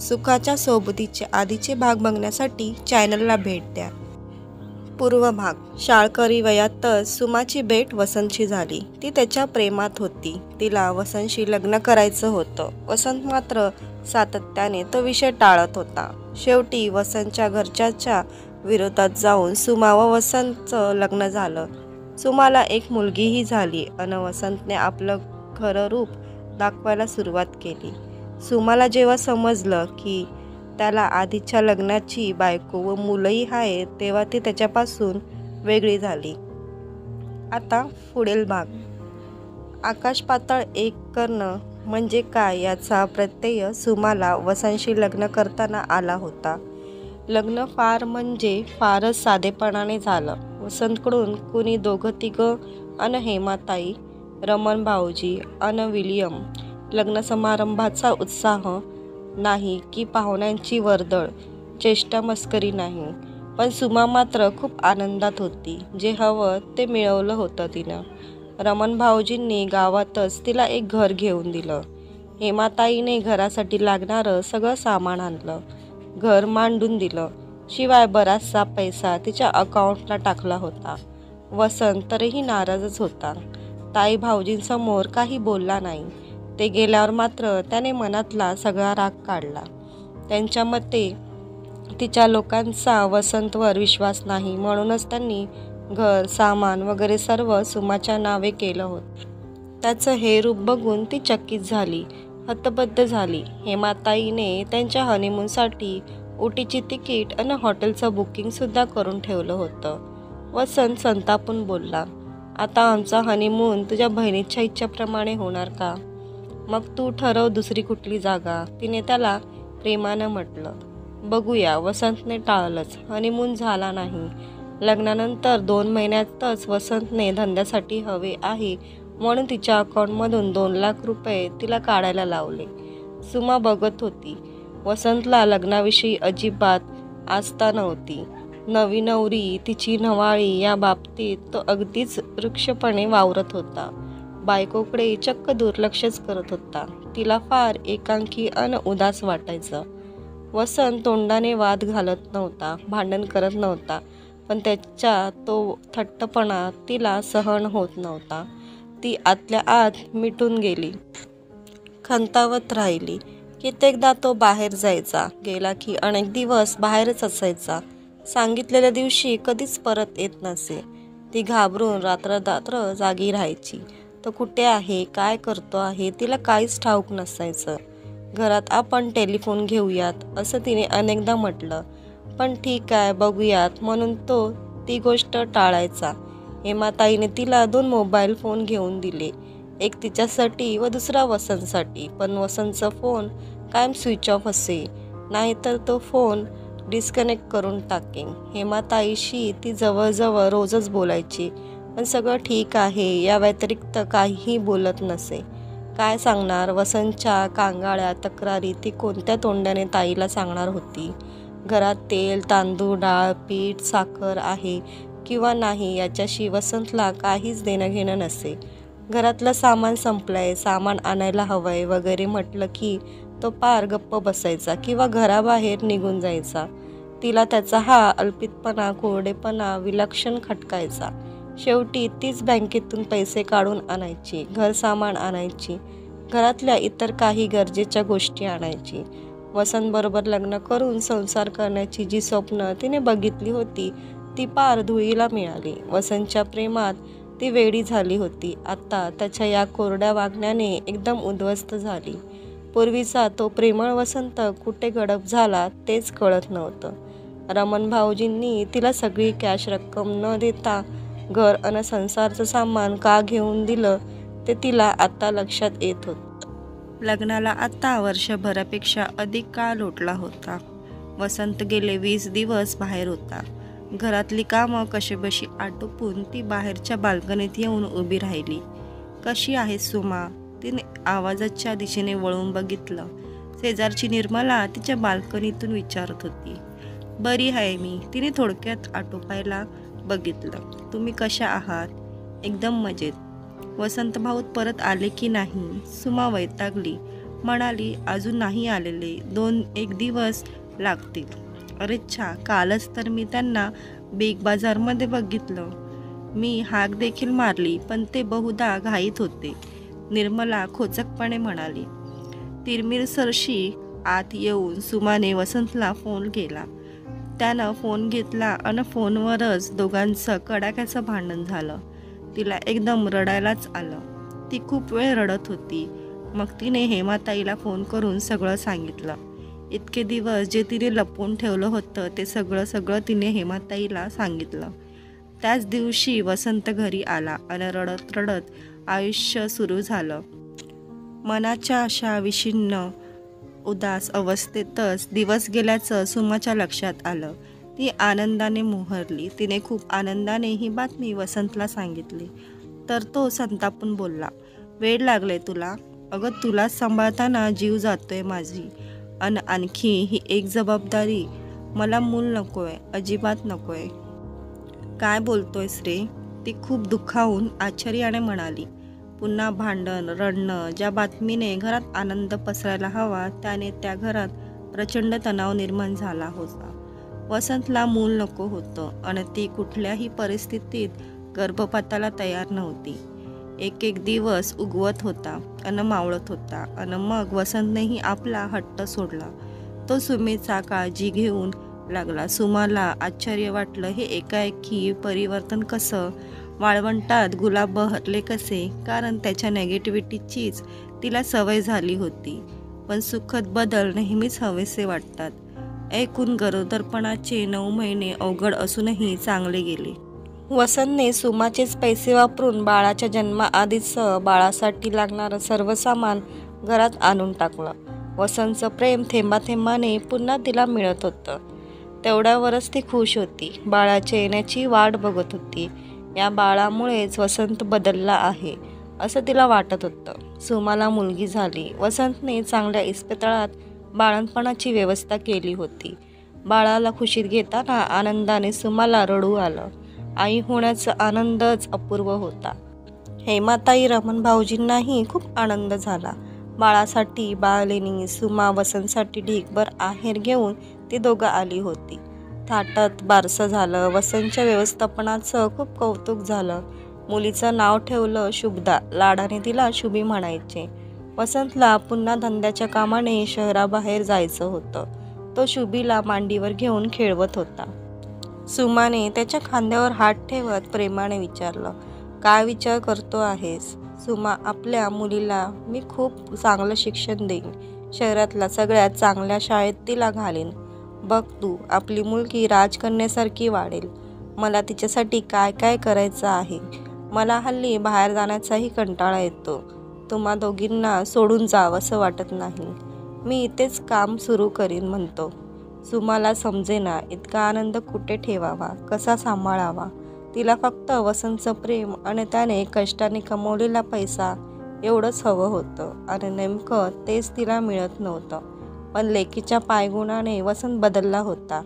सुखाच्या सोबतीचे आधीचे भाग बघण्यासाठी चॅनलला भेट द्या. पूर्व भाग. शाळकरी वयातच सुमाची भेट वसंतशी झाली. ती त्याच्या प्रेमात होती. तिला वसंतशी लग्न करायचं होतं. वसंत मात्र सातत्याने तो विषय टाळत होता. शेवटी वसंतच्या घरच्याच्या विरोधात जाऊन सुमा व वसंतचं लग्न झालं. सुमाला एक मुलगीही झाली अन वसंतने आपलं खरं रूप दाखवायला सुरुवात केली. सुमाला जेव्हा समजलं की त्याला आधीच्या लग्नाची बायको व मुलंही आहेत तेव्हा ती त्याच्यापासून वेगळी झाली. आता पुढील भाग. आकाश पाताळ एक करणं म्हणजे काय याचा प्रत्यय सुमाला वसंतशी लग्न करताना आला होता. लग्न फार म्हणजे फारच साधेपणाने झालं. वसंतकडून कुणी दोघं तिघं अन हेमाताई, रमण भाऊजी अन विलियम. लग्न समारंभाचा उत्साह नाही की पाहुण्यांची वर्दळ, चेष्टा मस्करी नाही. पण सुमा मात्र खूप आनंदात होती. जे हवं ते मिळवलं होतं तिनं. रमण भाऊजींनी गावातच तिला एक घर घेऊन दिलं. हेमाताईने घरासाठी लागणारं सगळं सामान आणलं, घर मांडून दिलं. शिवाय बराचसा पैसा तिच्या अकाउंटला टाकला होता. वसंत तरीही नाराजच होता. ताई भाऊजींसमोर काही बोलला नाही. ते गेल्यावर मात्र त्याने मनातला सगळा राग काढला. त्यांच्या मते तिच्या लोकांचा वसंतवर विश्वास नाही म्हणूनच त्यांनी घर, सामान वगैरे सर्व सुमाच्या नावे केलं होतं. त्याचं हे रूप बघून ती चकित झाली, हतबद्ध झाली. हेमाताईने त्यांच्या हनीमूनसाठी उटीची तिकीट आणि हॉटेलचं बुकिंगसुद्धा करून ठेवलं होतं. वसंत संतापून बोलला, आता आमचा हनीमून तुझ्या बहिणीच्या इच्छेप्रमाणे होणार का? मग तू ठरव दुसरी कुठली जागा, तिने त्याला प्रेमानं म्हटलं. बघूया. वसंतने टाळलंच. हनीमून झाला नाही. लग्नानंतर 2 महिन्यातच वसंतने धंद्यासाठी हवे आहे म्हणून तिच्या अकाउंटमधून 2 लाख रुपये तिला काढायला लावले. सुमा बघत होती. वसंतला लग्नाविषयी अजिबात आस्था नव्हती. नवी नवरी, तिची नवाळी या बाबतीत तो अगदीच वृक्षपणे वावरत होता. बायकोकडे चक्क दुर्लक्षच करत होता. तिला फार एकांकी अन उदास वाटायचं. वसंत तोंडाने वाद घालत नव्हता, भांडण करत नव्हता, पण त्याच्या तो थट्टपणा तिला सहन होत नव्हता. ती आतल्या आत मिटून गेली, खंतावत राहिली. कित्येकदा तो बाहेर जायचा, गेला की अनेक दिवस बाहेरच असायचा. सांगितलेल्या दिवशी कधीच परत येत नसे. ती घाबरून रात्र जागी राहायची. तो कुठे आहे, काय करतो आहे, तिला काहीच ठाऊक नसायचं. घरात आपण टेलिफोन घेऊयात असं तिने अनेकदा म्हटलं, पण ठीक आहे बघूयात म्हणून तो ती गोष्ट टाळायचा. हेमाताईने तिला 2 मोबाईल फोन घेऊन दिले, एक तिच्यासाठी व दुसरा वसंतसाठी. पण वसंतचा फोन कायम स्विच ऑफ असे, नाहीतर तो फोन डिस्कनेक्ट करून टाके. हेमाताईशी ती जवळजवळ रोजच बोलायची, पण सगळं ठीक आहे या व्यतिरिक्त काहीही बोलत नसे. काय सांगणार? वसंतच्या कांगाळ्या तक्रारी ती कोणत्या तोंडाने ताईला सांगणार होती? घरात तेल, तांदूळ, डाळ, पीठ, साखर आहे किंवा नाही याच्याशी वसंतला काहीच देणं घेणं नसे. घरातलं सामान संपलंय, सामान आणायला हवंय वगैरे म्हटलं की तो पार गप्प बसायचा किंवा घराबाहेर निघून जायचा. तिला त्याचा हा अल्पितपणा, कोरडेपणा विलक्षण खटकायचा. शेवटी तीच बँकेतून पैसे काढून आणायची, घर सामान आणायची, घरातल्या इतर काही गरजेच्या गोष्टी आणायची. वसंतबरोबर लग्न करून संसार करण्याची जी स्वप्न तिने बघितली होती ती पार धुळीला मिळाली. वसंतच्या प्रेमात ती वेडी झाली होती. आता त्याच्या या कोरड्या वागण्याने एकदम उद्ध्वस्त झाली. पूर्वीचा तो प्रेमळ वसंत कुठे गडप झाला तेच कळत नव्हतं. रमण भाऊजींनी तिला सगळी कॅश रक्कम न देता घर अन संसारचं सामान का घेऊन दिलं ते तिला आता लक्षात येत होतं. लग्नाला आता वर्षभरापेक्षा अधिक काळ लोटला होता. वसंत गेले 20 दिवस बाहेर होता. घरातली कामं कशीबशी आटोपून ती बाहेरच्या बाल्कनीत येऊन उभी राहिली. कशी आहे सुमा? तिने आवाजाच्या दिशेने वळून बघितलं. शेजारची निर्मला तिच्या बाल्कनीतून विचारत होती. बरी आहे मी, तिने थोडक्यात आटोपायला बघितलं. तुम्ही कशा आहात? एकदम मजेत. वसंत भाऊ परत आले की नाही? सुमा वैतागली. म्हणाली, अजून नाही आलेले, 2-1 दिवस लागतील. अरेच्छा, कालच तर मी त्यांना बिग बाजारमध्ये बघितलं. मी हाक देखील मारली, पण ते बहुधा घाईत होते, निर्मला खोचकपणे म्हणाली. तिरमिरसरशी आत येऊन सुमाने वसंतला फोन केला. त्यानं फोन घेतला आणि फोनवरच दोघांचं कडाक्याचं भांडण झालं. तिला एकदम रडायलाच आलं. ती खूप वेळ रडत होती. मग तिने हेमाताईला फोन करून सगळं सांगितलं. इतके दिवस जे तिने लपवून ठेवलं होतं ते सगळं तिने हेमाताईला सांगितलं. त्याच दिवशी वसंत घरी आला आणि रडत रडत आयुष्य सुरू झालं. मनाच्या अशा विषण्ण उदास अवस्थेतच दिवस गेल्याचं सुमाच्या लक्षात आलं. ती आनंदाने मोहरली. तिने खूप आनंदाने ही बातमी वसंतला सांगितली. तर तो संतापून बोलला, वेळ लागले तुला? अगं, तुला सांभाळताना जीव जातोय माझी. आणि आणखी ही एक जबाबदारी. मला मूल नकोय, अजिबात नकोय. काय बोलतोयस रे? ती खूप दुःखावून आश्चर्याने म्हणाली. पुन्हा भांडण, रडणं. ज्या बातमीने घरात आनंद पसरायला हवा त्याने त्या घरात प्रचंड तणाव निर्माण झाला होता. वसंतला मूल नको होतं आणि ती कुठल्याही परिस्थितीत गर्भपाताला तयार नव्हती. एक दिवस उगवत होता आणि मावळत होता आणि मग वसंतनेही आपला हट्ट सोडला. तो सुमेचा काळजी घेऊन लागला. सुमाला आश्चर्य वाटलं, हे एकाएकी परिवर्तन कसं? वाळवंटात गुलाब बहरले कसे? कारण त्याच्या नेगेटिव्हिटीचीच तिला सवय झाली होती. पण सुखद बदल नेहमीच हवेसे वाटतात. ऐकून गरोदरपणाचे 9 महिने अवघड असूनही चांगले गेले. वसंतने सुमाचेच पैसे वापरून बाळाच्या जन्माआधीच बाळासाठी लागणारं सर्व सामान घरात आणून टाकलं. वसंतचं प्रेम थेंबाथेंबाने पुन्हा तिला मिळत होतं. तेवढ्यावरच ती खुश होती. बाळाच्या येण्याची वाट बघत होती. या बाळामुळेच वसंत बदलला आहे असं तिला वाटत होतं. सुमाला मुलगी झाली. वसंतने चांगल्या इस्पितळात बाळंतपणाची व्यवस्था केली होती. बाळाला खुशीत घेताना आनंदाने सुमाला रडू आलं. आई होण्याचा आनंदच अपूर्व होता. हेमाताई, रमण भाऊजींनाही खूप आनंद झाला. बाळासाठी बाळलेणी सुमा वसंतसाठी ढीगभर आहेर घेऊन ती दोघं आली होती. थाटात बारसं झालं. वसंतच्या व्यवस्थापनाचं खूप कौतुक झालं. मुलीचं नाव ठेवलं शुभदा. लाडाने तिला शुभी म्हणायचे. वसंतला पुन्हा धंद्याच्या कामाने शहराबाहेर जायचं होतं. तो शुभीला मांडीवर घेऊन खेळवत होता. सुमाने त्याच्या खांद्यावर हात ठेवत प्रेमाने विचारलं, काय विचार करतो आहेस? सुमा, आपल्या मुलीला मी खूप चांगलं शिक्षण देईन. शहरातल्या सगळ्यात चांगल्या शाळेत तिला घालीन. बघ तू, आपली मुलगी राजकन्यासारखी वाढेल. मला तिच्यासाठी काय काय करायचं आहे. मला हल्ली बाहेर जाण्याचाही कंटाळा येतो. तुम्हा दोघींना सोडून जावंसं वाटत नाही. मी इथेच काम सुरू करीन म्हणतो. सुमाला समजेना इतका आनंद कुठे ठेवावा, कसा सांभाळावा. तिला फक्त वसंतचं प्रेम आणि त्याने कष्टाने कमवलेला पैसा एवढंच हवं होतं आणि नेमकं तेच तिला मिळत नव्हतं. पण लेकीच्या पायगुणाने वसंत बदलला होता.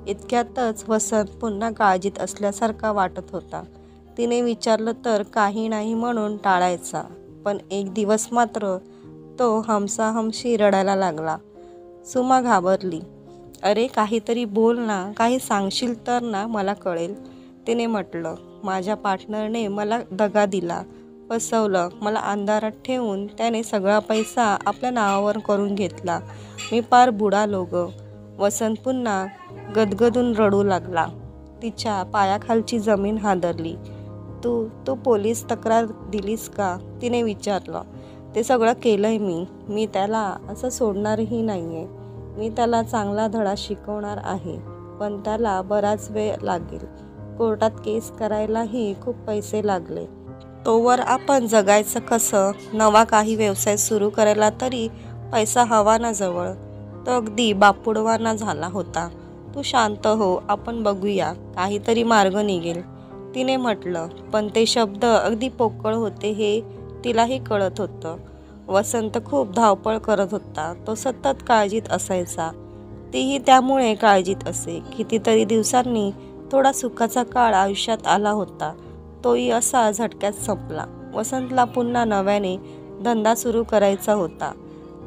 इतक्यातच वसंत पुन्हा काळजीत असल्यासारखा वाटत होता. तिने विचारलं तर काही नाही म्हणून टाळायचा. पण एक दिवस मात्र तो हमसाहमशी रडायला लागला. सुमा घाबरली. अरे, काहीतरी बोल ना, काही सांगशील तर ना, मला कळेल. तिने म्हटलं, माझ्या पार्टनरने मला दगा दिला, फसवलं. मला अंधारात ठेवून त्याने सगळा पैसा आपल्या नावावर करून घेतला. मी पार बुडालो गं. वसंत पुन्हा गदगदून रडू लागला. तिच्या पायाखालची जमीन हादरली. तू पोलीस तक्रार दिलीस का? तिने विचारलं. ते सगळं केलंय मी त्याला असं सोडणारही नाहीये. मी त्याला चांगला धडा शिकवणार आहे. पण त्याला बराच वेळ लागेल. कोर्टात केस करायलाही खूप पैसे लागले. तोवर आपण जगायचं कसं? नवा काही व्यवसाय सुरू करायला तरी पैसा हवा ना जवळ. तो अगदी बापुडवाना झाला होता. तू शांत हो, आपण बघूया, काहीतरी मार्ग निघेल, तिने म्हटलं. पण ते शब्द अगदी पोकळ होते हे तिलाही कळत होतं. वसंत खूप धावपळ करत होता. तो सतत काळजीत असायचा. तीही त्यामुळे काळजीत असे. कितीतरी दिवसांनी थोडा सुखाचा काळ आयुष्यात आला होता. तोही असा झटक्यात संपला. वसंतला पुन्हा नव्याने धंदा सुरू करायचा होता.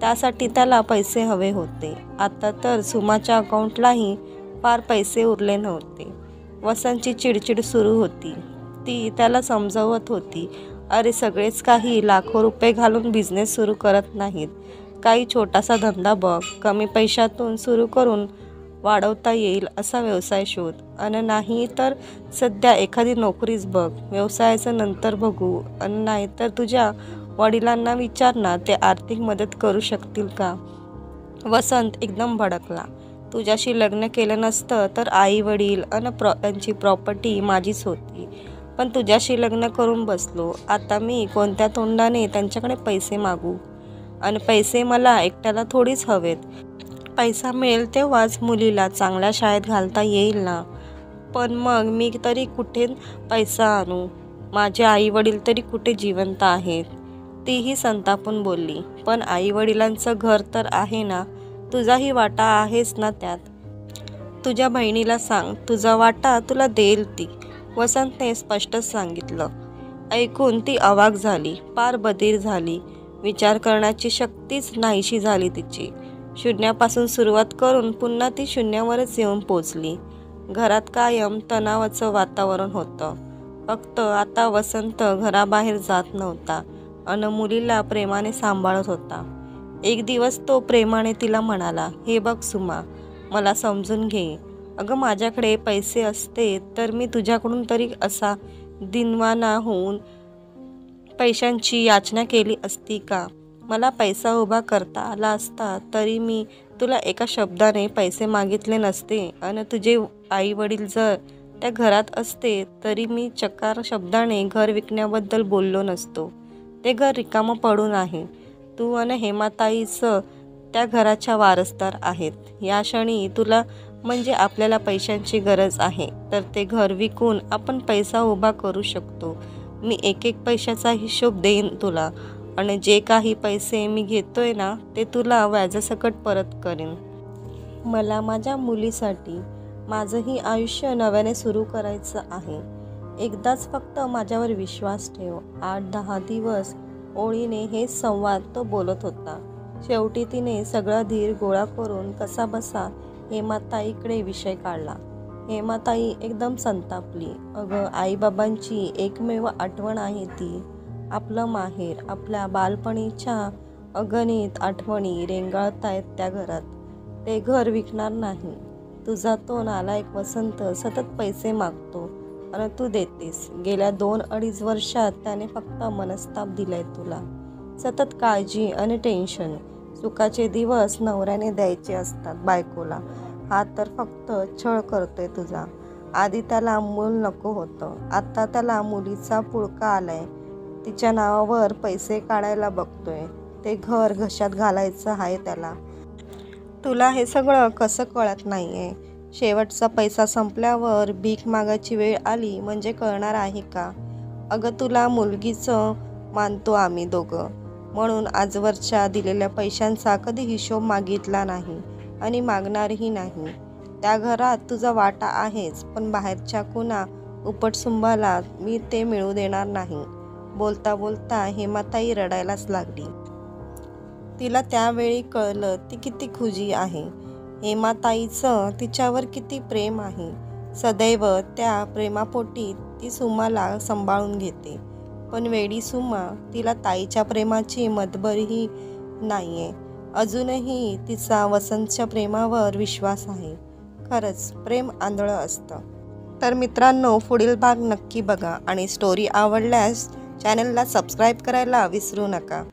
त्यासाठी त्याला पैसे हवे होते. आता तर सुमाच्या अकाउंटलाही फार पैसे उरले नव्हते. वसंतची चिडचिड सुरू होती. ती त्याला समजवत होती, अरे सगळेच काही लाखो रुपये घालून बिझनेस सुरू करत नाहीत. काही छोटासा धंदा बघ, कमी पैशातून सुरू करून वाढवता येईल असा व्यवसाय शोध. आणि नाही तर सध्या एखादी नोकरीच बघ. व्यवसायाचं नंतर बघू. आणि नाही तर तुझ्या वडिलांना विचार ना, ते आर्थिक मदत करू शकतील का? वसंत एकदम भडकला. तुझ्याशी लग्न केलं नसतं तर आई वडील आणि त्यांची प्रॉपर्टी माझीच होती. पण तुझ्याशी लग्न करून बसलो. आता मी कोणत्या तोंडाने त्यांच्याकडे पैसे मागू? आणि पैसे मला एकट्याला थोडीच हवेत. पैसा मिळेल तेव्हाच मुलीला चांगल्या शाळेत घालता येईल ना. पण मग मी तरी कुठे पैसा आणू? माझे आई वडील तरी कुठे जिवंत आहेत? तीही संतापून बोलली. पण आई वडिलांचं घर तर आहे ना, तुझाही वाटा आहेच ना त्यात. तुझ्या बहिणीला सांग, तुझा वाटा तुला देईल ती. वसंतने स्पष्टच सांगितलं. ऐकून ती अवाक झाली, पार बधीर झाली. विचार करण्याची शक्तीच नाहीशी झाली तिची. शून्यापासून सुरुवात करून पुन्हा ती शून्यावरच येऊन पोचली. घरात कायम तणावाचं वातावरण होतं. फक्त आता वसंत घराबाहेर जात नव्हता अन मुलीला प्रेमाने सांभाळत होता. एक दिवस तो प्रेमाने तिला म्हणाला, हे बघ सुमा, मला समजून घे. अगं माझ्याकडे पैसे असते तर मी तुझ्याकडून तरी असा दिनवाना होऊन पैशांची याचना केली असती का? मला पैसा उभा करता आला असता तरी मी तुला एका शब्दाने पैसे मागितले नसते. आणि तुझे आई वडील जर त्या घरात असते तरी मी चकार शब्दाने घर विकण्याबद्दल बोललो नसतो. ते घर रिकामं पडून आहे. तू आणि हेमाताईच त्या घराच्या वारसदार आहेत. या क्षणी तुला म्हणजे आपल्याला पैशांची गरज आहे तर ते घर विकून आपण पैसा उभा करू शकतो. मी एक एक पैशाचा हिशोब देईन तुला. आणि जे काही पैसे मी घेतोय ना ते तुला व्याजासकट परत करीन. मला माझ्या मुलीसाठी माझंही आयुष्य नव्याने सुरू करायचं आहे. एकदाच फक्त माझ्यावर विश्वास ठेव. 8-10 दिवस ओळीने हे संवाद तो बोलत होता. शेवटी तिने सगळा धीर गोळा करून कसाबसा हेमाताईकडे विषय काढला. हेमाताई एकदम संतापली. अगं आईबाबांची एकमेव आठवण आहे ती. आपलं माहेर. आपल्या बालपणीच्या अगणित आठवणी रेंगाळतायत त्या घरात. ते घर विकणार नाही. तुझा तो नालायक वसंत सतत पैसे मागतो आणि तू देतेस. गेल्या 2-2.5 वर्षात त्याने फक्त मनस्ताप दिलाय तुला. सतत काळजी आणि टेन्शन. सुखाचे दिवस नवऱ्याने द्यायचे असतात बायकोला. हा तर फक्त छळ करतोय तुझा. आधी त्याला मूल नको होतं, आता त्याला मुलीचा पुळका आलाय. तिच्या नावावर पैसे काढायला बघतोय. ते घर घशात घालायचं आहे त्याला. तुला हे सगळं कसं कळत नाहीये? शेवटचा पैसा संपल्यावर भीक मागायची वेळ आली म्हणजे कळणार आहे का? अगं तुला मुलगीचं मानतो आम्ही दोघं, म्हणून आजवरच्या दिलेल्या पैशांचा कधी हिशोब मागितला नाही आणि मागणारही नाही. त्या घरात तुझा वाटा आहेच, पण बाहेरच्या कुणा उपटसुंबाला मी ते मिळू देणार नाही. बोलता बोलता हेमाताई रडायलाच लागली. तिला त्यावेळी कळलं ती किती खुजी आहे. हेमाताईचं तिच्यावर किती प्रेम आहे. सदैव त्या प्रेमापोटी ती सुमाला सांभाळून घेते. पण वेडी सुमा, तिला ताईच्या प्रेमाची मतबरही नाहीये. अजूनही तिचा वसंतच्या प्रेमावर विश्वास आहे. खरंच प्रेम आंधळं असतं. तर मित्रांनो, पुढील भाग नक्की बघा आणि स्टोरी आवडल्यास चॅनलला सबस्क्राईब करायला विसरू नका.